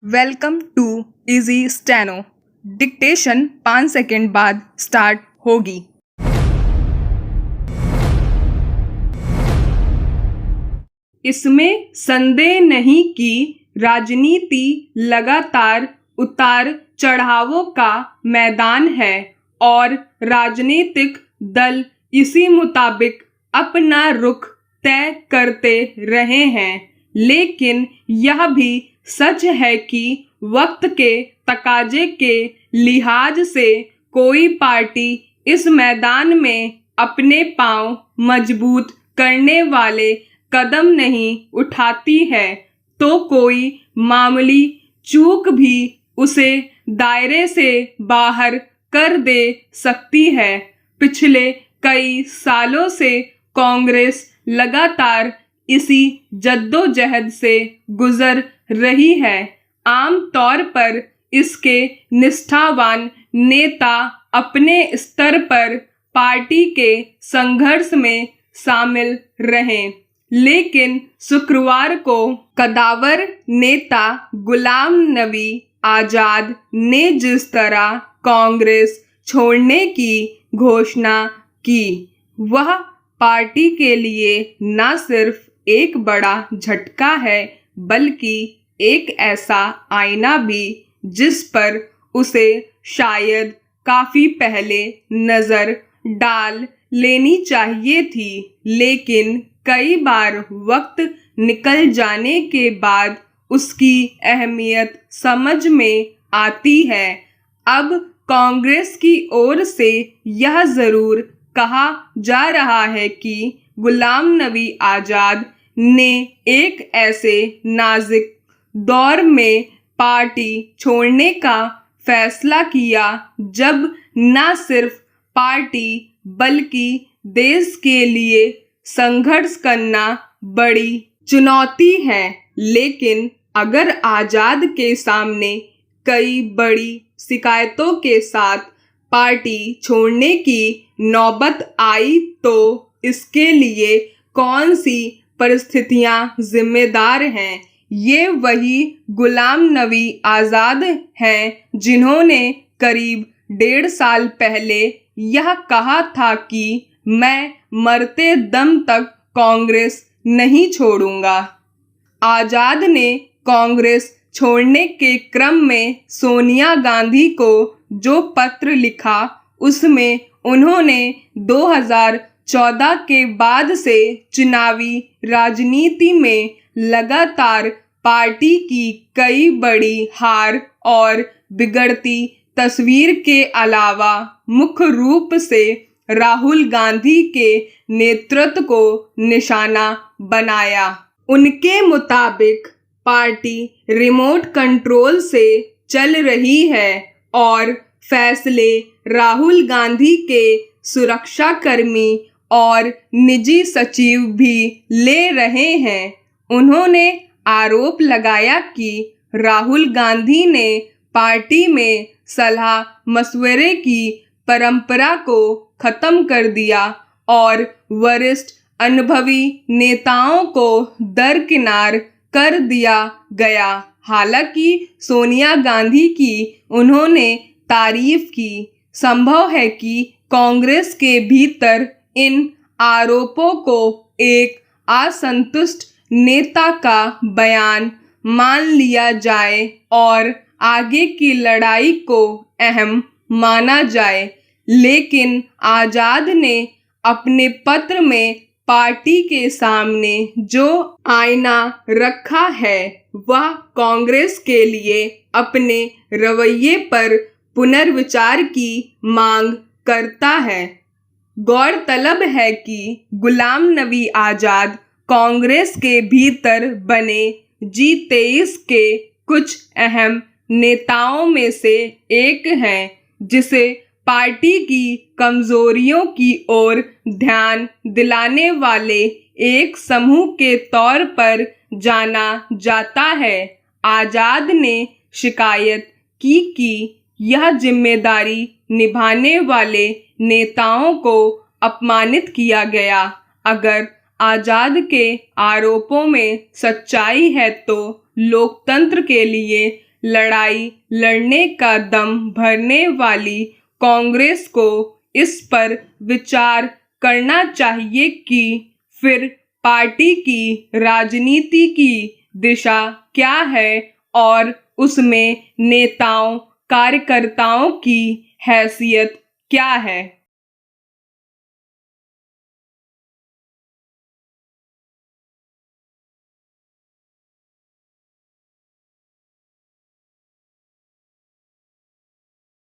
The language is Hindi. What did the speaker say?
Welcome to easy steno. Dictation 5 second बाद स्टार्ट होगी। इसमें संदेह नहीं कि राजनीति लगातार उतार चढ़ावों का मैदान है और राजनीतिक दल इसी मुताबिक अपना रुख तय करते रहे हैं। लेकिन यह भी सच है कि वक्त के तकाजे के लिहाज से कोई पार्टी इस मैदान में अपने पांव मजबूत करने वाले कदम नहीं उठाती है तो कोई मामूली चूक भी उसे दायरे से बाहर कर दे सकती है। पिछले कई सालों से कांग्रेस लगातार इसी जद्दोजहद से गुजर रही है। आम तौर पर इसके निष्ठावान नेता अपने स्तर पर पार्टी के संघर्ष में शामिल रहे। लेकिन शुक्रवार को कद्दावर नेता गुलाम नबी आजाद ने जिस तरह कांग्रेस छोड़ने की घोषणा की, वह पार्टी के लिए न सिर्फ एक बड़ा झटका है बल्कि एक ऐसा आईना भी जिस पर उसे शायद काफी पहले नजर डाल लेनी चाहिए थी। लेकिन कई बार वक्त निकल जाने के बाद उसकी अहमियत समझ में आती है। अब कांग्रेस की ओर से यह जरूर कहा जा रहा है कि गुलाम नबी आजाद ने एक ऐसे नाजुक दौर में पार्टी छोड़ने का फैसला किया जब न सिर्फ पार्टी बल्कि देश के लिए संघर्ष करना बड़ी चुनौती है। लेकिन अगर आजाद के सामने कई बड़ी शिकायतों के साथ पार्टी छोड़ने की नौबत आई तो इसके लिए कौन सी परिस्थितियां जिम्मेदार हैं? ये वही गुलाम नबी आजाद हैं जिन्होंने करीब 1.5 साल पहले यह कहा था कि मैं मरते दम तक कांग्रेस नहीं छोड़ूंगा। आजाद ने कांग्रेस छोड़ने के क्रम में सोनिया गांधी को जो पत्र लिखा उसमें उन्होंने 2014 के बाद से चुनावी राजनीति में लगातार पार्टी की कई बड़ी हार और बिगड़ती तस्वीर के अलावा मुख्य रूप से राहुल गांधी के नेतृत्व को निशाना बनाया। उनके मुताबिक पार्टी रिमोट कंट्रोल से चल रही है और फैसले राहुल गांधी के सुरक्षाकर्मी और निजी सचिव भी ले रहे हैं। उन्होंने आरोप लगाया कि राहुल गांधी ने पार्टी में सलाह मशवरे की परंपरा को खत्म कर दिया और वरिष्ठ अनुभवी नेताओं को दरकिनार कर दिया गया। हालांकि सोनिया गांधी की उन्होंने तारीफ की। संभव है कि कांग्रेस के भीतर इन आरोपों को एक असंतुष्ट नेता का बयान मान लिया जाए और आगे की लड़ाई को अहम माना जाए। लेकिन आजाद ने अपने पत्र में पार्टी के सामने जो आईना रखा है वह कांग्रेस के लिए अपने रवैये पर पुनर्विचार की मांग करता है। गौरतलब है कि गुलाम नबी आजाद कांग्रेस के भीतर बने G23 के कुछ अहम नेताओं में से एक हैं, जिसे पार्टी की कमजोरियों की ओर ध्यान दिलाने वाले एक समूह के तौर पर जाना जाता है। आजाद ने शिकायत की कि यह जिम्मेदारी निभाने वाले नेताओं को अपमानित किया गया। अगर आजाद के आरोपों में सच्चाई है तो लोकतंत्र के लिए लड़ाई लड़ने का दम भरने वाली कांग्रेस को इस पर विचार करना चाहिए कि फिर पार्टी की राजनीति की दिशा क्या है और उसमें नेताओं कार्यकर्ताओं की हैसियत क्या है।